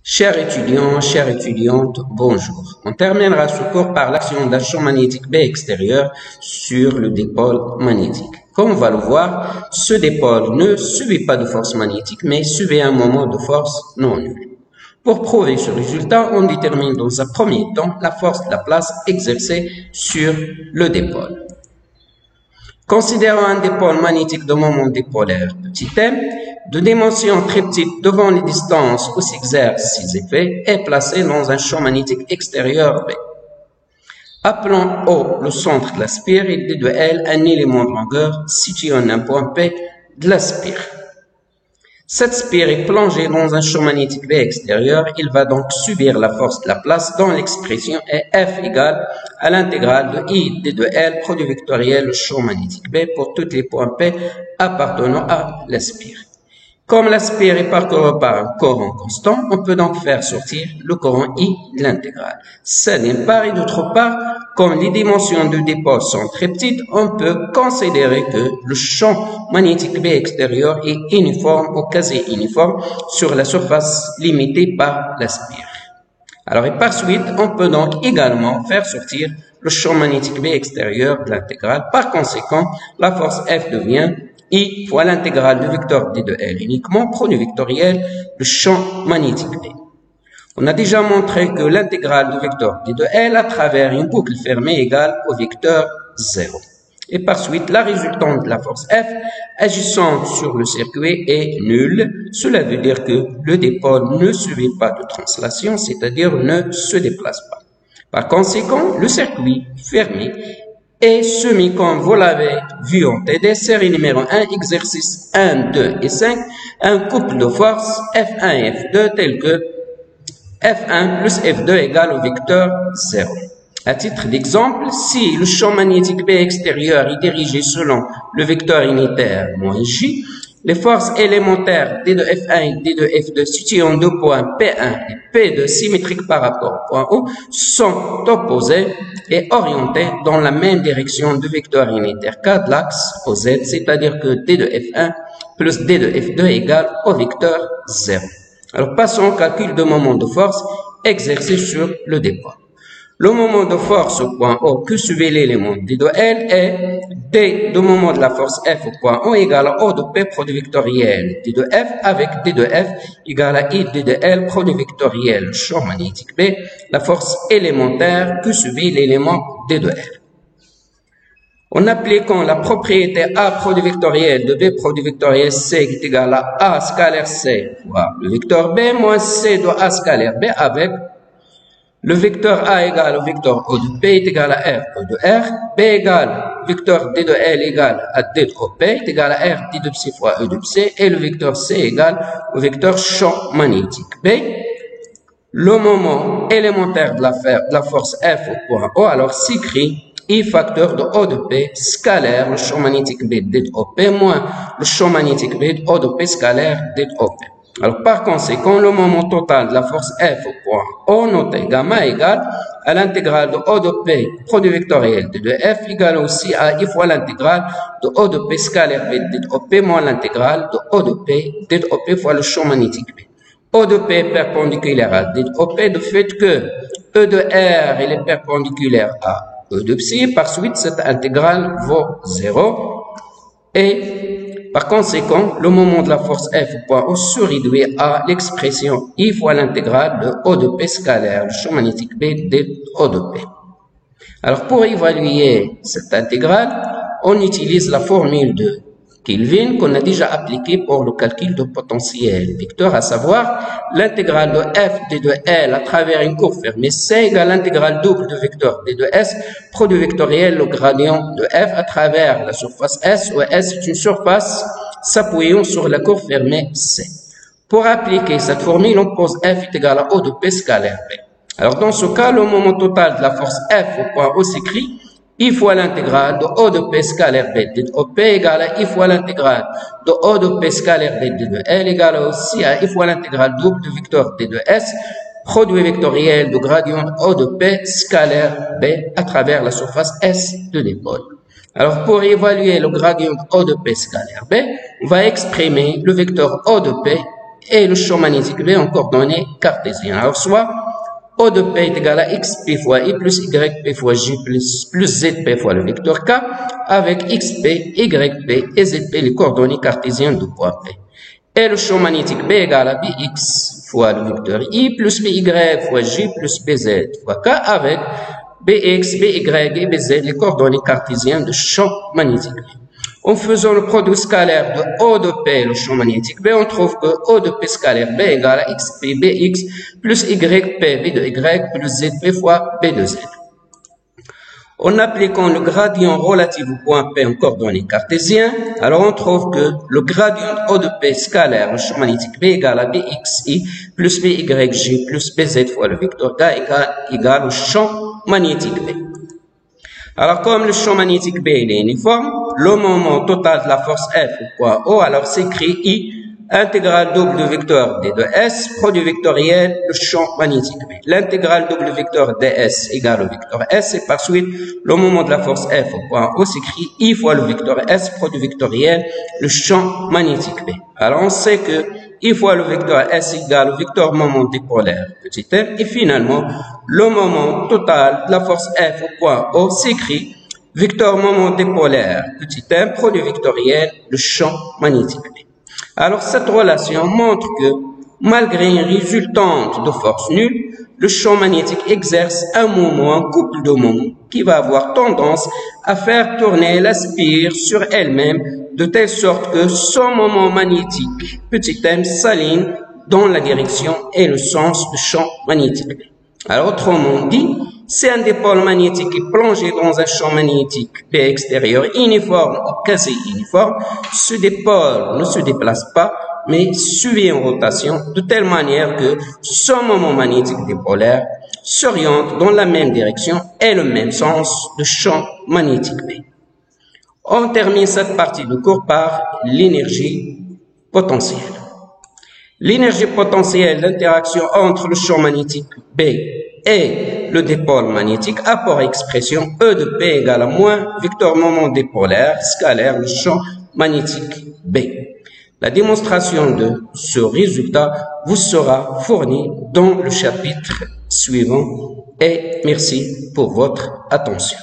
Chers étudiants, chères étudiantes, bonjour. On terminera ce cours par l'action d'un champ magnétique B extérieur sur le dipôle magnétique. Comme on va le voir, ce dipôle ne subit pas de force magnétique, mais subit un moment de force non nulle. Pour prouver ce résultat, on détermine dans un premier temps la force de la place exercée sur le dipôle. Considérons un dipôle magnétique de moment dipolaire petit m, de dimension très petite devant les distances où s'exercent ses effets, est placé dans un champ magnétique extérieur B. Appelons O le centre de la spire et D de L un élément de longueur situé en un point P de la spire. Cette spire est plongée dans un champ magnétique B extérieur. Il va donc subir la force de la place dont l'expression est F égale à l'intégrale de I D de L, produit vectoriel du champ magnétique B pour tous les points P appartenant à la spire. Comme la spire est parcourue par un courant constant, on peut donc faire sortir le courant I de l'intégrale. Ça d'une part, et d'autre part, comme les dimensions du dipôle sont très petites, on peut considérer que le champ magnétique B extérieur est uniforme ou quasi uniforme sur la surface limitée par la spire. Alors, et par suite, on peut donc également faire sortir le champ magnétique B extérieur de l'intégrale. Par conséquent, la force F devient I fois l'intégrale du vecteur D de L uniquement, produit vectoriel du champ magnétique B. On a déjà montré que l'intégrale du vecteur D de L à travers une boucle fermée égale au vecteur 0. Et par suite, la résultante de la force F agissant sur le circuit est nulle. Cela veut dire que le dipôle ne subit pas de translation, c'est-à-dire ne se déplace pas. Par conséquent, le circuit fermé est soumis, comme vous l'avez vu en TD, série numéro 1, exercice 1, 2 et 5, un couple de forces F1 et F2 tel que F1 plus F2 égale au vecteur 0. À titre d'exemple, si le champ magnétique B extérieur est dirigé selon le vecteur unitaire moins J, les forces élémentaires D de F1 et D de F2 situées en deux points P1 et P2 symétriques par rapport au point O sont opposées et orientées dans la même direction du vecteur unitaire K de l'axe au Z, c'est-à-dire que D de F1 plus D de F2 égale au vecteur 0. Alors passons au calcul de moment de force exercé sur le dipôle. Le moment de force au point O que subit l'élément D de L est D de moment de la force F au point O égale à O de P produit vectoriel D de F avec D de F égale à I D de L produit vectoriel champ magnétique B, la force élémentaire que subit l'élément D de L. En appliquant la propriété A produit vectoriel de B produit vectoriel C est égal à A scalaire C fois le vecteur B moins C de A scalaire B avec le vecteur A égale au vecteur O de P est égal à R O de R, B égale vecteur D de L égale à D de OP est égal à R D de C fois E de C et le vecteur C égale au vecteur champ magnétique B. Le moment élémentaire de la force F au point O alors s'écrit I facteur de O de P scalaire le champ magnétique B D de OP moins le champ magnétique B de O de P scalaire D de OP. Alors, par conséquent, le moment total de la force F au point O noté gamma égale à l'intégrale de O de P produit vectoriel D de F égale aussi à I fois l'intégrale de O de P scalaire B D de OP moins l'intégrale de O de P D de OP fois le champ magnétique B. O de P est perpendiculaire à D de OP de fait que E de R il est perpendiculaire à E de psi. Par suite, cette intégrale vaut 0 et par conséquent, le moment de la force F au point O se réduit à l'expression I fois l'intégrale de O de P scalaire, le champ magnétique B de O de P. Alors, pour évaluer cette intégrale, on utilise la formule de Kelvin qu'on a déjà appliquée pour le calcul de potentiel vecteur, à savoir l'intégrale de F D de L à travers une courbe fermée C égale l'intégrale double de vecteur D de S, produit vectoriel le gradient de F à travers la surface S, où S est une surface s'appuyant sur la courbe fermée C. Pour appliquer cette formule, on pose F est égal à O de P scalaire B. Alors dans ce cas, le moment total de la force F au point O s'écrit I fois l'intégrale de O de P scalaire B D de OP égale à I fois l'intégrale de O de P scalaire B D de L égale aussi à I fois l'intégrale double de vecteur D de S, produit vectoriel de gradient de O de P scalaire B à travers la surface S de dipôle. Alors, pour évaluer le gradient de O de P scalaire B, on va exprimer le vecteur O de P et le champ magnétique B en coordonnées cartésiennes. Alors, soit O de P est égal à XP fois I plus YP fois J plus ZP fois le vecteur K avec XP, YP et ZP les coordonnées cartésiennes du point P. Et le champ magnétique B est égal à BX fois le vecteur I plus BY fois J plus BZ fois K avec BX, BY et BZ les coordonnées cartésiennes du champ magnétique B. En faisant le produit scalaire de O de P, le champ magnétique B, on trouve que O de P scalaire B égale à XP BX plus YP B de Y plus ZP fois B de Z. En appliquant le gradient relatif au point P en coordonnées cartésiennes, alors on trouve que le gradient O de P scalaire, le champ magnétique B égale à BXI plus BYJ plus BZ fois le vecteur K égale au champ magnétique B. Alors, comme le champ magnétique B est uniforme, le moment total de la force F au point O, alors s'écrit I intégrale double du vecteur D de S, produit vectoriel, le champ magnétique B. L'intégrale double vecteur ds égale au vecteur S, et par suite, le moment de la force F au point O s'écrit I fois le vecteur S, produit vectoriel, le champ magnétique B. Alors, on sait que I fois le vecteur S égale au vecteur moment dipolaire, petit m, et finalement, le moment total de la force F au point O s'écrit vecteur moment dipolaire, petit m, produit vectoriel, le champ magnétique B. Alors, cette relation montre que, malgré une résultante de force nulle, le champ magnétique exerce un moment, un couple de moments, qui va avoir tendance à faire tourner la spire sur elle-même, de telle sorte que son moment magnétique, petit m, s'aligne dans la direction et le sens du champ magnétique. Alors, autrement dit, si un dipôle magnétique est plongé dans un champ magnétique B extérieur uniforme ou quasi uniforme, ce dipôle ne se déplace pas, mais suit en rotation de telle manière que son moment magnétique dipolaire s'oriente dans la même direction et le même sens du champ magnétique B. On termine cette partie du cours par l'énergie potentielle. L'énergie potentielle d'interaction entre le champ magnétique B et le dipôle magnétique a pour expression E de P égale à moins vecteur moment dipolaire scalaire le champ magnétique B. La démonstration de ce résultat vous sera fournie dans le chapitre suivant et merci pour votre attention.